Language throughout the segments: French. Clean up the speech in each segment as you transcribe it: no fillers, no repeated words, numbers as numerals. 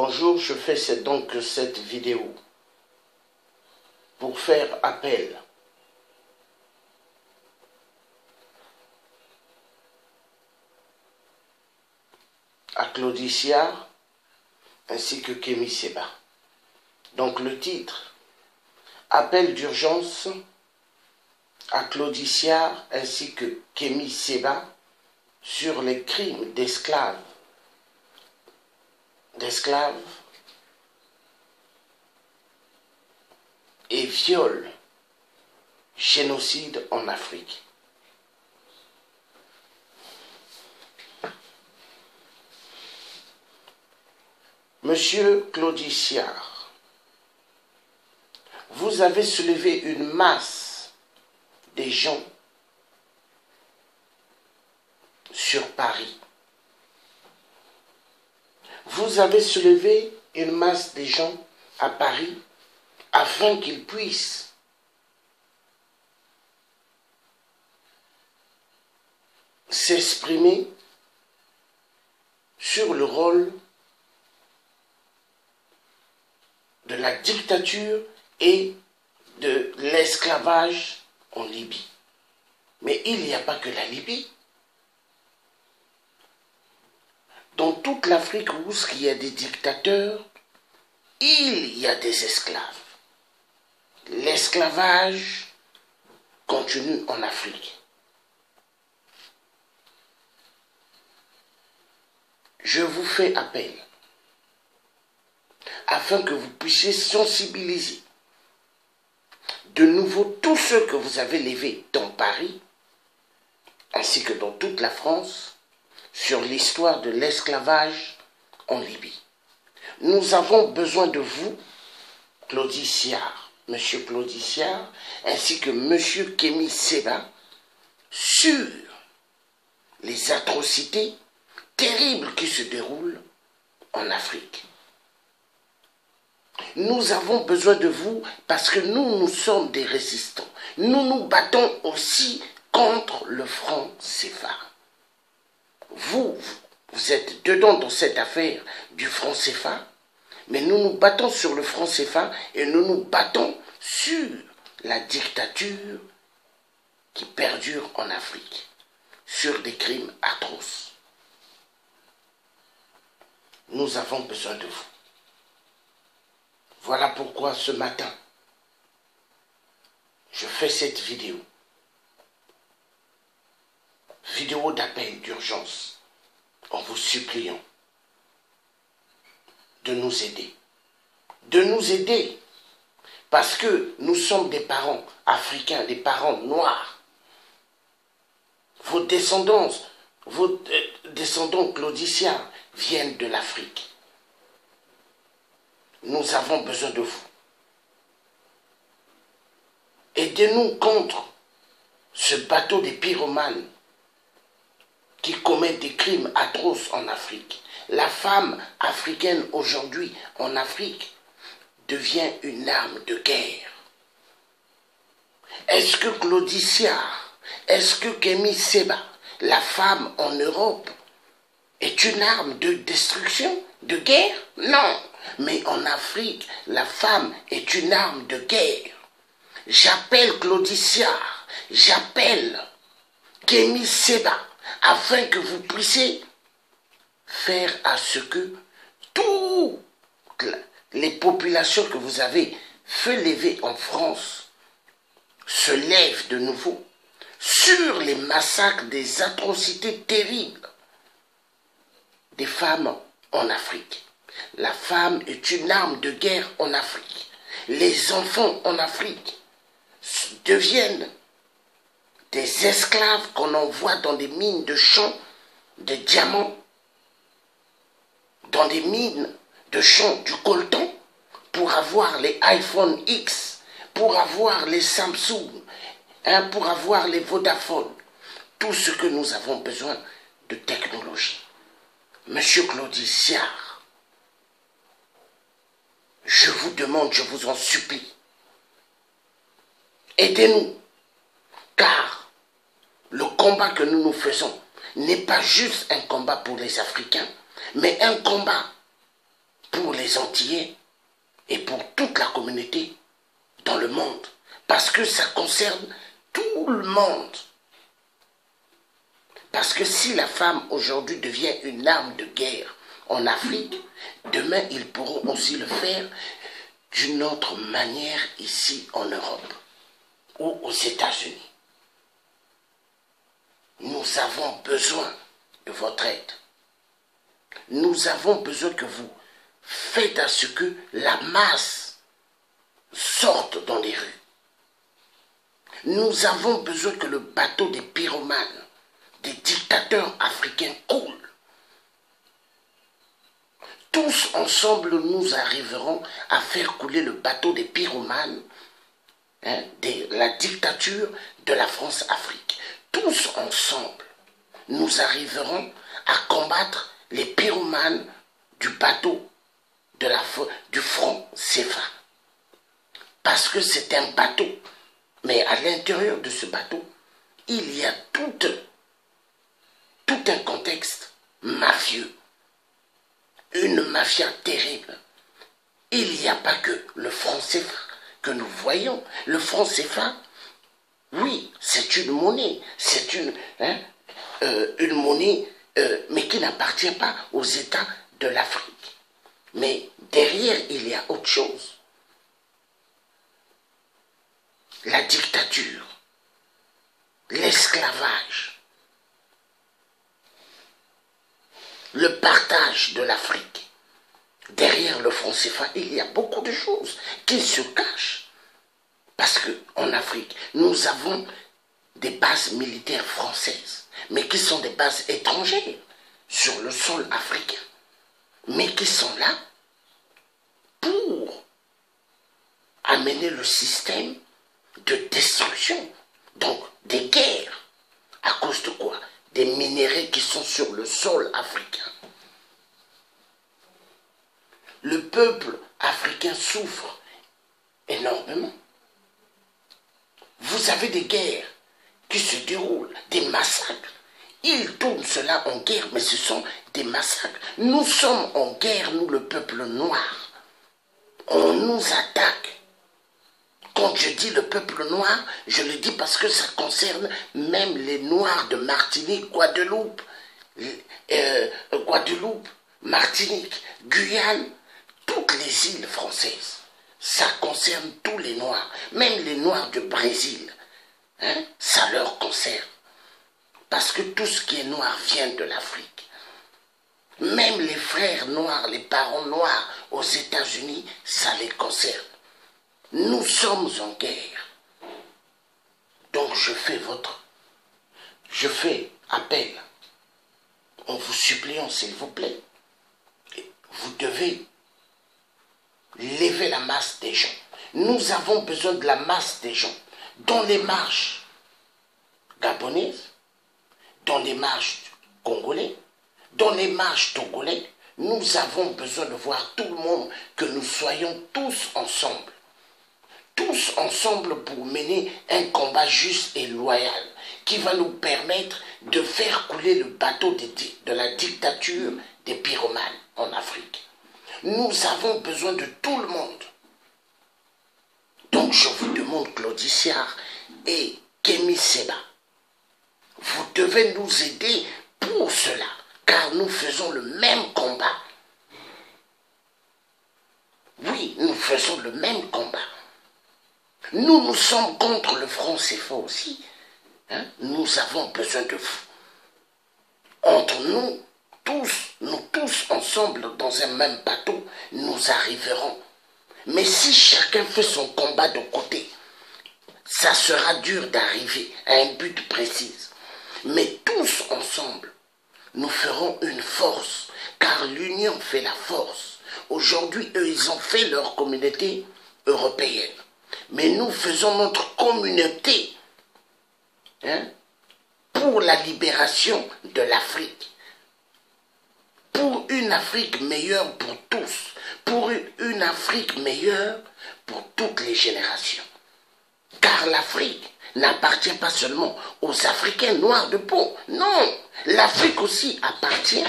Bonjour, je fais donc cette vidéo pour faire appel à Claudie Siard ainsi que Kémy Séba. Donc le titre, appel d'urgence à Claudie Siard ainsi que Kémy Séba sur les crimes d'esclaves et viols, génocide en Afrique. Monsieur Claudie Siard, vous avez soulevé une masse des gens sur Paris. Vous avez soulevé une masse des gens à Paris afin qu'ils puissent s'exprimer sur le rôle de la dictature et de l'esclavage en Libye. Mais il n'y a pas que la Libye. Dans toute l'Afrique où il y a des dictateurs, il y a des esclaves. L'esclavage continue en Afrique. Je vous fais appel afin que vous puissiez sensibiliser de nouveau tous ceux que vous avez levés dans Paris, ainsi que dans toute la France, sur l'histoire de l'esclavage en Libye. Nous avons besoin de vous, Claudie Siard, Monsieur Claudie Siard, ainsi que Monsieur Kémy Séba, sur les atrocités terribles qui se déroulent en Afrique. Nous avons besoin de vous parce que nous sommes des résistants. Nous nous battons aussi contre le franc CFA. Vous êtes dedans dans cette affaire du franc CFA, mais nous nous battons sur le franc CFA et nous nous battons sur la dictature qui perdure en Afrique, sur des crimes atroces. Nous avons besoin de vous. Voilà pourquoi ce matin, je fais cette vidéo d'appel d'urgence en vous suppliant de nous aider. De nous aider parce que nous sommes des parents africains, des parents noirs. Vos descendants Claudie Siard viennent de l'Afrique. Nous avons besoin de vous. Aidez-nous contre ce bateau des pyromanes qui commettent des crimes atroces en Afrique. La femme africaine aujourd'hui en Afrique devient une arme de guerre. Est-ce que Claudie Siard, est-ce que Kémy Séba, la femme en Europe, est une arme de destruction, de guerre? Non. Mais en Afrique, la femme est une arme de guerre. J'appelle Claudie Siard, j'appelle Kémy Séba, afin que vous puissiez faire à ce que toutes les populations que vous avez fait lever en France se lèvent de nouveau sur les massacres, des atrocités terribles des femmes en Afrique. La femme est une arme de guerre en Afrique. Les enfants en Afrique deviennent des esclaves qu'on envoie dans des mines de champs de diamants, dans des mines de champs du coltan, pour avoir les iPhone X, pour avoir les Samsung, pour avoir les Vodafone, tout ce que nous avons besoin de technologie. Monsieur Claudie Siard, je vous demande, je vous en supplie, aidez-nous, car le combat que nous faisons n'est pas juste un combat pour les Africains, mais un combat pour les Antillais et pour toute la communauté dans le monde. Parce que ça concerne tout le monde. Parce que si la femme aujourd'hui devient une arme de guerre en Afrique, demain ils pourront aussi le faire d'une autre manière ici en Europe ou aux États-Unis. Nous avons besoin de votre aide. Nous avons besoin que vous faites à ce que la masse sorte dans les rues. Nous avons besoin que le bateau des pyromanes, des dictateurs africains coule. Tous ensemble, nous arriverons à faire couler le bateau des pyromanes, de la dictature de la France-Afrique. Tous ensemble, nous arriverons à combattre les pyromanes du bateau du front CFA. Parce que c'est un bateau. Mais à l'intérieur de ce bateau, il y a tout un contexte mafieux. Une mafia terrible. Il n'y a pas que le franc CFA que nous voyons. Le franc CFA, oui, c'est une monnaie. C'est une monnaie, mais qui n'appartient pas aux États de l'Afrique. Mais derrière, il y a autre chose. La dictature, l'esclavage, le partage de l'Afrique. Derrière le franc CFA, il y a beaucoup de choses qui se cachent. Parce qu'en Afrique, nous avons des bases militaires françaises, mais qui sont des bases étrangères sur le sol africain, mais qui sont là pour amener le système de destruction, donc des guerres. À cause de quoi? Des minéraux qui sont sur le sol africain. Le peuple africain souffre énormément. Vous avez des guerres qui se déroulent, des massacres. Ils tournent cela en guerre, mais ce sont des massacres. Nous sommes en guerre, nous, le peuple noir. On nous attaque. Quand je dis le peuple noir, je le dis parce que ça concerne même les Noirs de Martinique, Guadeloupe, Martinique, Guyane, toutes les îles françaises. Ça concerne tous les Noirs, même les Noirs du Brésil. Ça leur concerne. Parce que tout ce qui est noir vient de l'Afrique. Même les frères noirs, les parents noirs aux États-Unis, ça les concerne. Nous sommes en guerre. Donc je fais appel en vous suppliant, s'il vous plaît. Vous devez lever la masse des gens. Nous avons besoin de la masse des gens dans les marches gabonaises, dans les marches congolais, dans les marches togolais. Nous avons besoin de voir tout le monde, que nous soyons tous ensemble. Tous ensemble pour mener un combat juste et loyal qui va nous permettre de faire couler le bateau de la dictature des pyromanes en Afrique. Nous avons besoin de tout le monde. Donc je vous demande, Claudiciard et Kémy Séba, vous devez nous aider pour cela, car nous faisons le même combat. Oui, nous faisons le même combat. Nous sommes contre le franc CFA aussi. Nous avons besoin de vous. Entre nous tous ensemble dans un même bateau, nous arriverons. Mais si chacun fait son combat de côté, ça sera dur d'arriver à un but précis. Mais tous ensemble, nous ferons une force, car l'union fait la force. Aujourd'hui, eux, ils ont fait leur communauté européenne. Mais nous faisons notre communauté pour la libération de l'Afrique. Pour une Afrique meilleure pour tous. Pour une Afrique meilleure pour toutes les générations. Car l'Afrique n'appartient pas seulement aux Africains noirs de peau. Non, l'Afrique aussi appartient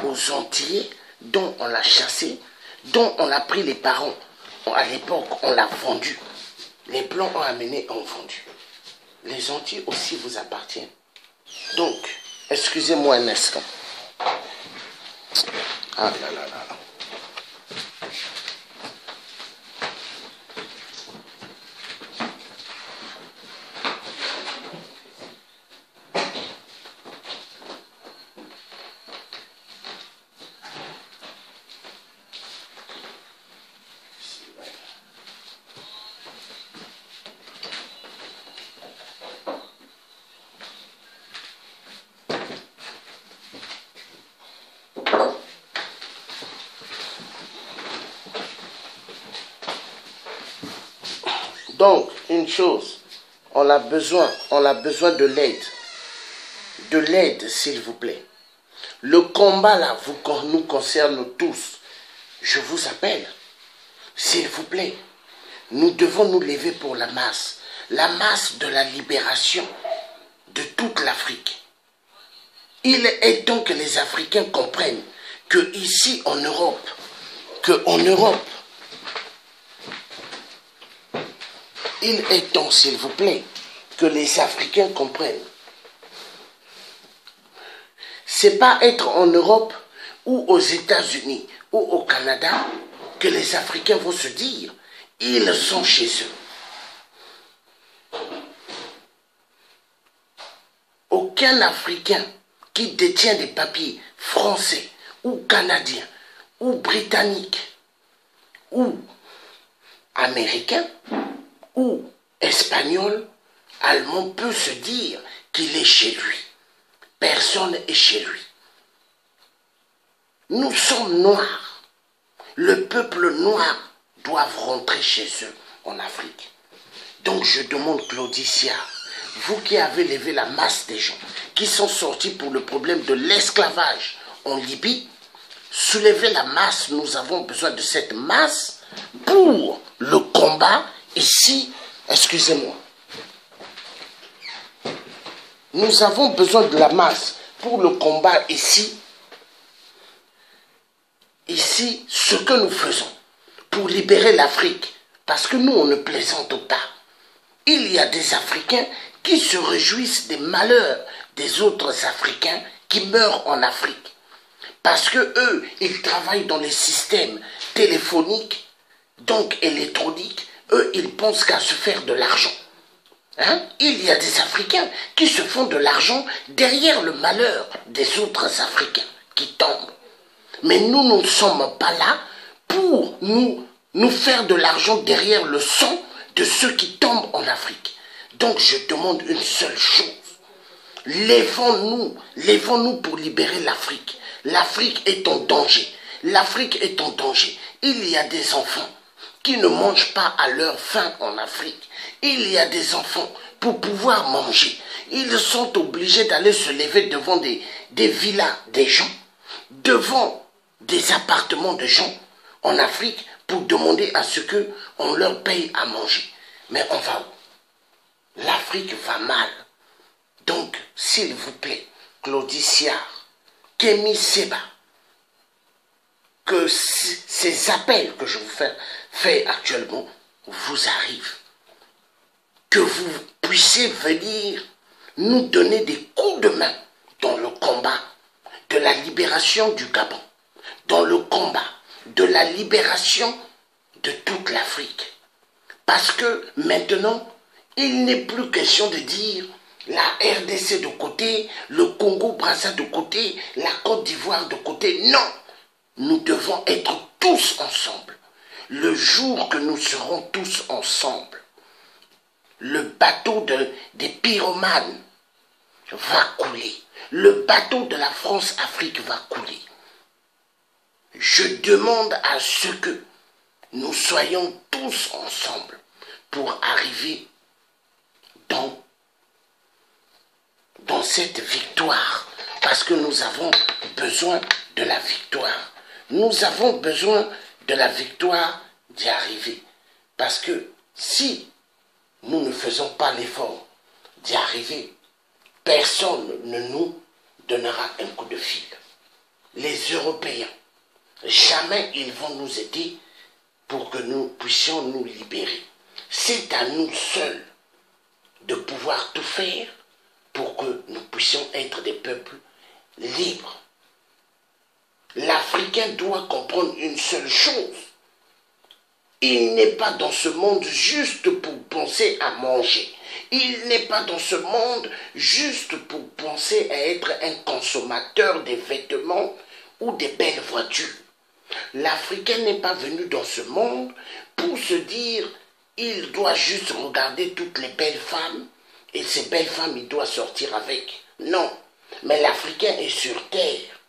aux Antillais dont on l'a chassé dont on a pris les parents. À l'époque, on l'a vendu. Les Blancs ont amené, ont vendu. Les Antilles aussi vous appartiennent. Donc, excusez-moi un instant. Ah là là là. Donc, une chose, on a besoin de l'aide. De l'aide, s'il vous plaît. Le combat là nous concerne tous. Je vous appelle, s'il vous plaît. Nous devons nous lever pour la masse de la libération de toute l'Afrique. Il est temps que les Africains comprennent que ici en Europe, il est temps, s'il vous plaît, que les Africains comprennent. C'est pas être en Europe ou aux États-Unis ou au Canada que les Africains vont se dire, ils sont chez eux. Aucun Africain qui détient des papiers français ou canadiens ou britanniques ou américains ou espagnol, allemand peut se dire qu'il est chez lui. Personne n'est chez lui. Nous sommes noirs. Le peuple noir doit rentrer chez eux en Afrique. Donc je demande Claudicia, vous qui avez levé la masse des gens qui sont sortis pour le problème de l'esclavage en Libye, soulevez la masse, nous avons besoin de cette masse pour le combat ici, excusez-moi. Nous avons besoin de la masse pour le combat ici. Ici, ce que nous faisons pour libérer l'Afrique, parce que nous, on ne plaisante pas. Il y a des Africains qui se réjouissent des malheurs des autres Africains qui meurent en Afrique. Parce que eux, ils travaillent dans les systèmes téléphoniques, donc électroniques. Eux, ils pensent qu'à se faire de l'argent. Hein? Il y a des Africains qui se font de l'argent derrière le malheur des autres Africains qui tombent. Mais nous ne sommes pas là pour nous faire de l'argent derrière le sang de ceux qui tombent en Afrique. Donc je demande une seule chose. Lèvons-nous pour libérer l'Afrique. L'Afrique est en danger. L'Afrique est en danger. Il y a des enfants qui ne mangent pas à leur faim en Afrique. Il y a des enfants, pour pouvoir manger, ils sont obligés d'aller se lever devant des villas des gens, devant des appartements de gens en Afrique pour demander à ce qu'on leur paye à manger. Mais on va où? L'Afrique va mal. Donc, s'il vous plaît, Claudicia, Kémy Séba, que ces appels que je vous fais actuellement vous arrivent. Que vous puissiez venir nous donner des coups de main dans le combat de la libération du Gabon, dans le combat de la libération de toute l'Afrique. Parce que maintenant, il n'est plus question de dire la RDC de côté, le Congo-Brazza de côté, la Côte d'Ivoire de côté. Non, nous devons être tous ensemble. Le jour que nous serons tous ensemble, le bateau des pyromanes va couler. Le bateau de la France-Afrique va couler. Je demande à ce que nous soyons tous ensemble pour arriver dans cette victoire. Parce que nous avons besoin de la victoire. Nous avons besoin de la victoire d'y arriver. Parce que si nous ne faisons pas l'effort d'y arriver, personne ne nous donnera un coup de fil. Les Européens, jamais ils vont nous aider pour que nous puissions nous libérer. C'est à nous seuls de pouvoir tout faire pour que nous puissions être des peuples libres. L'Africain doit comprendre une seule chose. Il n'est pas dans ce monde juste pour penser à manger. Il n'est pas dans ce monde juste pour penser à être un consommateur des vêtements ou des belles voitures. L'Africain n'est pas venu dans ce monde pour se dire il doit juste regarder toutes les belles femmes et ces belles femmes il doit sortir avec. Non, mais l'Africain est sur terre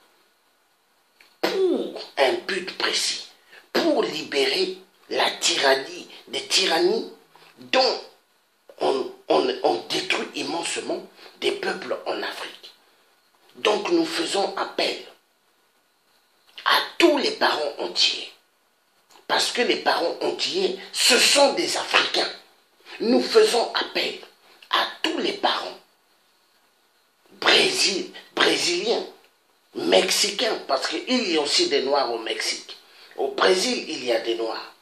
pour un but précis, pour libérer la tyrannie, des tyrannies dont on détruit immensement des peuples en Afrique. Donc nous faisons appel à tous les parents entiers. Parce que les parents entiers, ce sont des Africains. Nous faisons appel à tous les parents brésiliens, mexicains, parce qu'il y a aussi des Noirs au Mexique. Au Brésil, il y a des Noirs.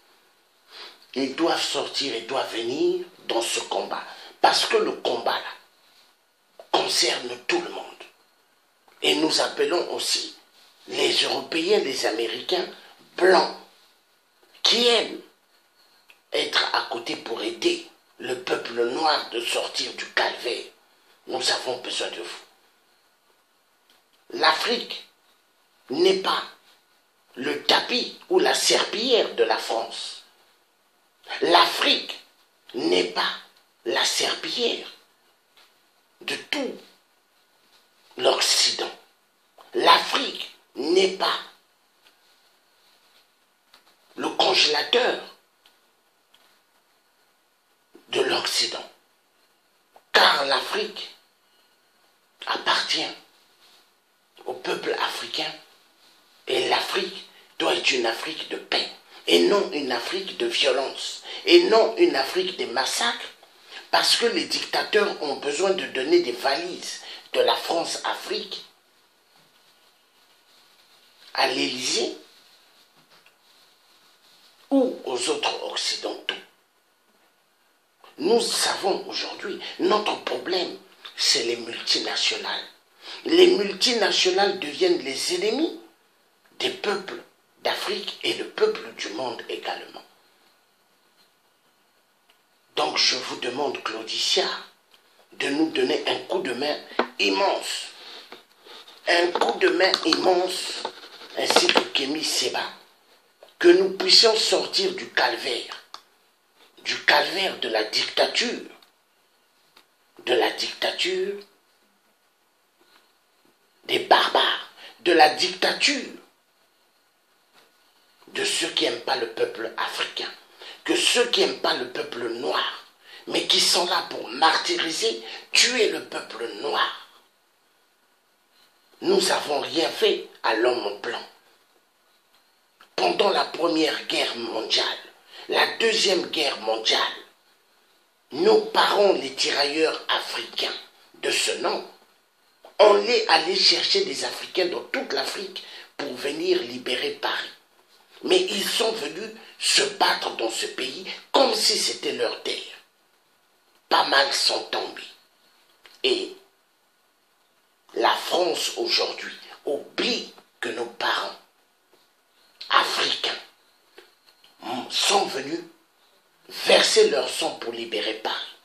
Ils doivent sortir, ils doivent venir dans ce combat. Parce que le combat, là, concerne tout le monde. Et nous appelons aussi les Européens, les Américains blancs, qui aiment être à côté pour aider le peuple noir de sortir du calvaire. Nous avons besoin de vous. L'Afrique n'est pas le tapis ou la serpillière de la France. L'Afrique n'est pas la serpillière de tout l'Occident. L'Afrique n'est pas le congélateur de l'Occident. Car l'Afrique appartient au peuple africain et l'Afrique doit être une Afrique de paix et non une Afrique de violence et non une Afrique des massacres parce que les dictateurs ont besoin de donner des valises de la France-Afrique à l'Élysée ou aux autres occidentaux. Nous savons aujourd'hui, notre problème, c'est les multinationales. Les multinationales deviennent les ennemis des peuples d'Afrique et des peuples du monde également. Donc je vous demande, Claudicia, de nous donner un coup de main immense. Un coup de main immense, ainsi que Kémy Séba, que nous puissions sortir du calvaire de la dictature des barbares, de la dictature de ceux qui n'aiment pas le peuple africain, que ceux qui n'aiment pas le peuple noir, mais qui sont là pour martyriser, tuer le peuple noir. Nous n'avons rien fait à l'homme blanc. Pendant la Première Guerre mondiale, la Deuxième Guerre mondiale, nos parents, les tirailleurs africains de ce nom, on est allé chercher des Africains dans toute l'Afrique pour venir libérer Paris. Mais ils sont venus se battre dans ce pays comme si c'était leur terre. Pas mal sont tombés. Et la France aujourd'hui oublie que nos parents africains sont venus verser leur sang pour libérer Paris.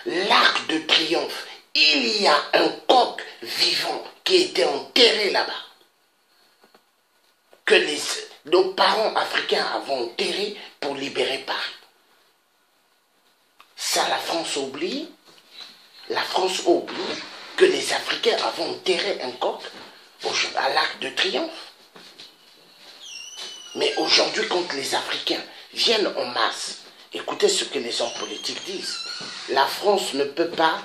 L'Arc de Triomphe, il y a un coq vivant qui était enterré là-bas, que nos parents africains avaient enterré pour libérer Paris. Ça, la France oublie. La France oublie que les Africains avaient enterré un coq à l'Arc de Triomphe. Mais aujourd'hui, quand les Africains viennent en masse, écoutez ce que les hommes politiques disent. La France ne peut pas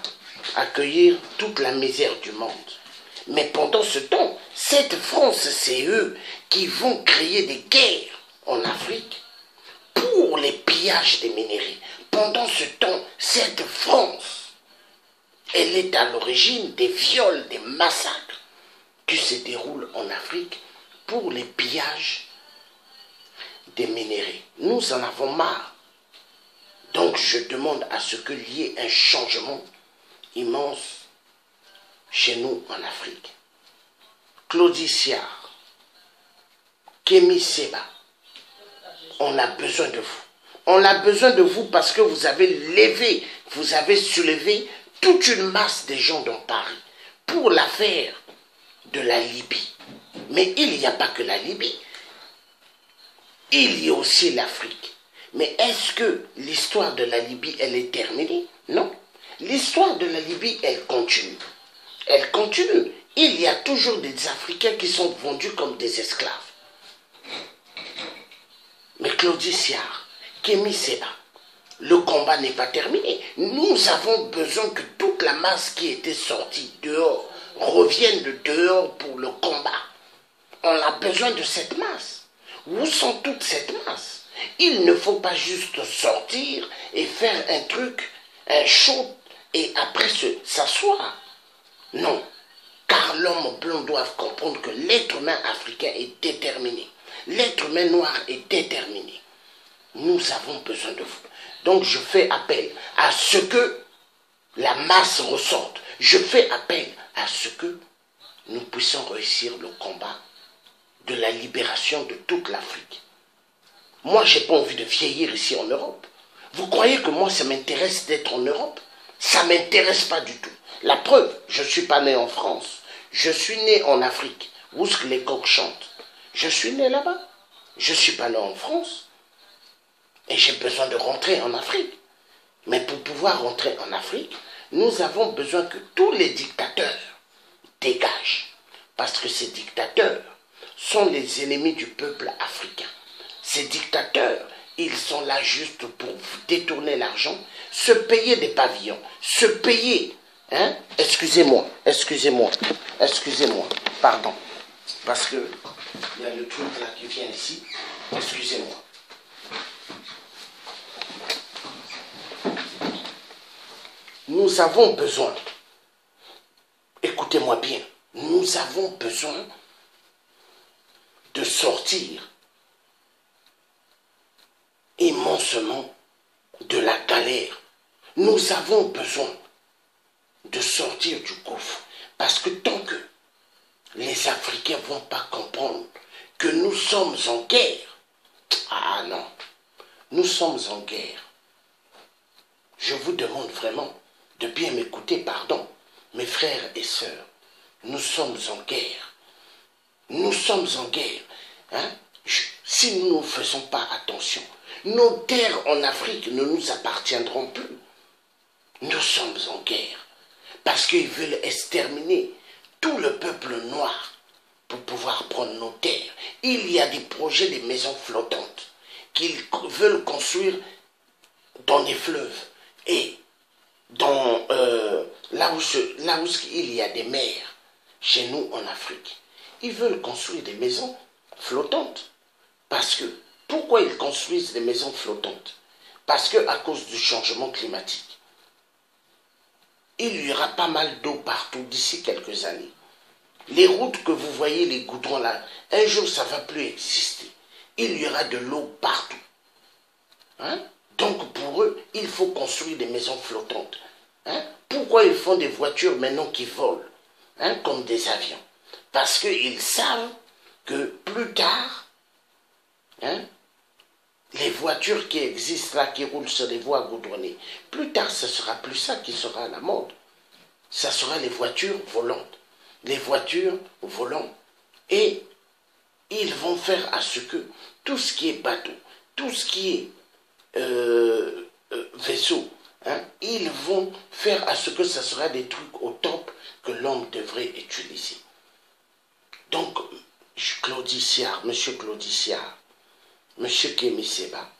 accueillir toute la misère du monde. Mais pendant ce temps, cette France, c'est eux qui vont créer des guerres en Afrique pour les pillages des minerais. Pendant ce temps, cette France, elle est à l'origine des viols, des massacres qui se déroulent en Afrique pour les pillages des minéraux. Nous en avons marre. Donc je demande à ce qu'il y ait un changement immense chez nous en Afrique. Claudie Siard, Kémy Séba, on a besoin de vous. On a besoin de vous parce que vous avez levé, vous avez soulevé toute une masse de gens dans Paris pour l'affaire de la Libye. Mais il n'y a pas que la Libye, il y a aussi l'Afrique. Mais est-ce que l'histoire de la Libye, elle est terminée? Non. L'histoire de la Libye, elle continue. Elle continue. Il y a toujours des Africains qui sont vendus comme des esclaves. Mais Claudie Siard, Kémy Séba, le combat n'est pas terminé. Nous avons besoin que toute la masse qui était sortie dehors revienne de dehors pour le combat. On a besoin de cette masse. Où sont toute cette masse? Il ne faut pas juste sortir et faire un truc, un show, et après s'asseoir. Non. Car l'homme blanc doit comprendre que l'être humain africain est déterminé. L'être humain noir est déterminé. Nous avons besoin de vous. Donc je fais appel à ce que la masse ressorte. Je fais appel à ce que nous puissions réussir le combat de la libération de toute l'Afrique. Moi, je n'ai pas envie de vieillir ici en Europe. Vous croyez que moi, ça m'intéresse d'être en Europe? Ça ne m'intéresse pas du tout. La preuve, je ne suis pas né en France. Je suis né en Afrique, où les coqs chantent. Je suis né là-bas. Je ne suis pas né en France. Et j'ai besoin de rentrer en Afrique. Mais pour pouvoir rentrer en Afrique, nous avons besoin que tous les dictateurs dégagent. Parce que ces dictateurs sont les ennemis du peuple africain. Ces dictateurs, ils sont là juste pour détourner l'argent, se payer des pavillons, se payer. Hein? Excusez-moi, pardon. Parce que il y a le truc là qui vient ici. Excusez-moi. Nous avons besoin, écoutez-moi bien, nous avons besoin de sortir immensément de la galère. Nous avons besoin de sortir du gouffre. Parce que tant que les Africains ne vont pas comprendre que nous sommes en guerre, ah non, nous sommes en guerre. Je vous demande vraiment de bien m'écouter, pardon, mes frères et sœurs. Nous sommes en guerre. Nous sommes en guerre. Hein? Si nous ne faisons pas attention, nos terres en Afrique ne nous appartiendront plus. Nous sommes en guerre. Parce qu'ils veulent exterminer tout le peuple noir pour pouvoir prendre nos terres. Il y a des projets de maisons flottantes qu'ils veulent construire dans des fleuves et dans, là où il y a des mers, chez nous en Afrique. Ils veulent construire des maisons flottantes. Parce que, pourquoi ils construisent des maisons flottantes? Parce qu'à cause du changement climatique, il y aura pas mal d'eau partout d'ici quelques années. Les routes que vous voyez, les goudrons là, un jour ça ne va plus exister. Il y aura de l'eau partout. Hein? Donc pour eux, il faut construire des maisons flottantes. Hein? Pourquoi ils font des voitures maintenant qui volent, hein, comme des avions? Parce qu'ils savent que plus tard, hein, les voitures qui existent là, qui roulent sur les voies goudronnées, plus tard, ce sera plus ça qui sera à la mode. Ça sera les voitures volantes. Les voitures volantes. Et ils vont faire à ce que tout ce qui est bateau, tout ce qui est vaisseau, hein, ils vont faire à ce que ce sera des trucs au top que l'homme devrait utiliser. Donc, Claudie Siard, monsieur Claudie Siard, monsieur Kémy Séba,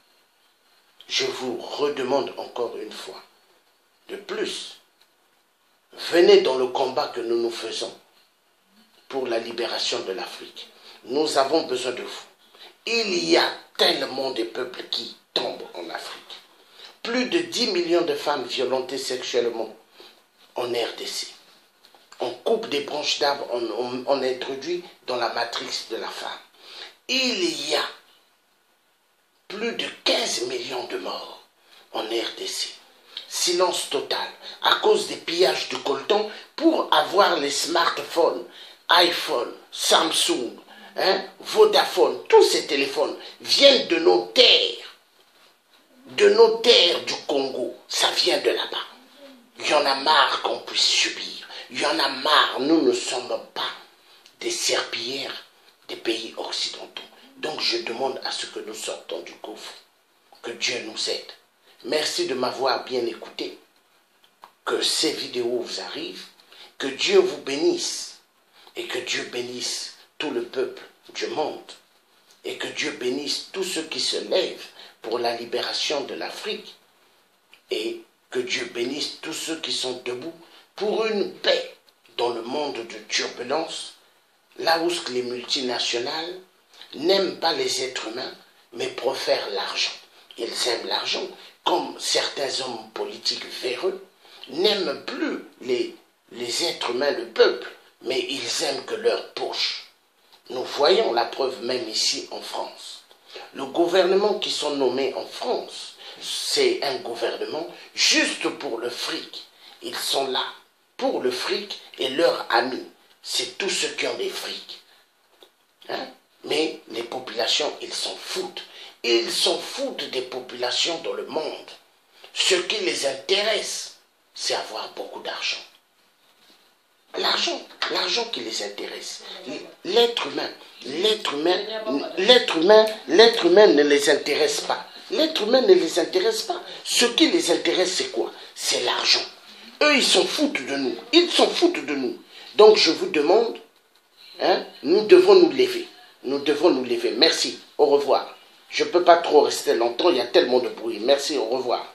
je vous redemande encore une fois, de plus, venez dans le combat que nous nous faisons pour la libération de l'Afrique. Nous avons besoin de vous. Il y a tellement de peuples qui tombent en Afrique. Plus de 10 millions de femmes violentées sexuellement en RDC. On coupe des branches d'arbres, on introduit dans la matrice de la femme. Il y a plus de 15 millions de morts en RDC. Silence total à cause des pillages de coltan pour avoir les smartphones, iPhone, Samsung, Vodafone, tous ces téléphones viennent de nos terres du Congo. Ça vient de là-bas. Il y en a marre qu'on puisse subir. Il y en a marre. Nous ne sommes pas des serpillères des pays occidentaux. Donc je demande à ce que nous sortons du gouffre. Que Dieu nous aide. Merci de m'avoir bien écouté. Que ces vidéos vous arrivent. Que Dieu vous bénisse. Et que Dieu bénisse tout le peuple du monde. Et que Dieu bénisse tous ceux qui se lèvent pour la libération de l'Afrique. Et que Dieu bénisse tous ceux qui sont debout pour une paix dans le monde de turbulence, là où les multinationales n'aiment pas les êtres humains, mais préfèrent l'argent. Ils aiment l'argent, comme certains hommes politiques véreux n'aiment plus les êtres humains, le peuple, mais ils aiment que leur poche. Nous voyons la preuve même ici en France. Le gouvernement qui sont nommés en France, c'est un gouvernement juste pour le fric. Ils sont là pour le fric et leurs amis. C'est tous ceux qui ont des frics. Mais les populations, ils s'en foutent. Ils s'en foutent des populations dans le monde. Ce qui les intéresse, c'est avoir beaucoup d'argent. L'argent qui les intéresse. L'être humain ne les intéresse pas. L'être humain ne les intéresse pas. Ce qui les intéresse, c'est quoi? C'est l'argent. Eux, ils s'en foutent de nous. Ils s'en foutent de nous. Donc, je vous demande, nous devons nous lever. Nous devons nous lever. Merci. Au revoir. Je ne peux pas trop rester longtemps. Il y a tellement de bruit. Merci. Au revoir.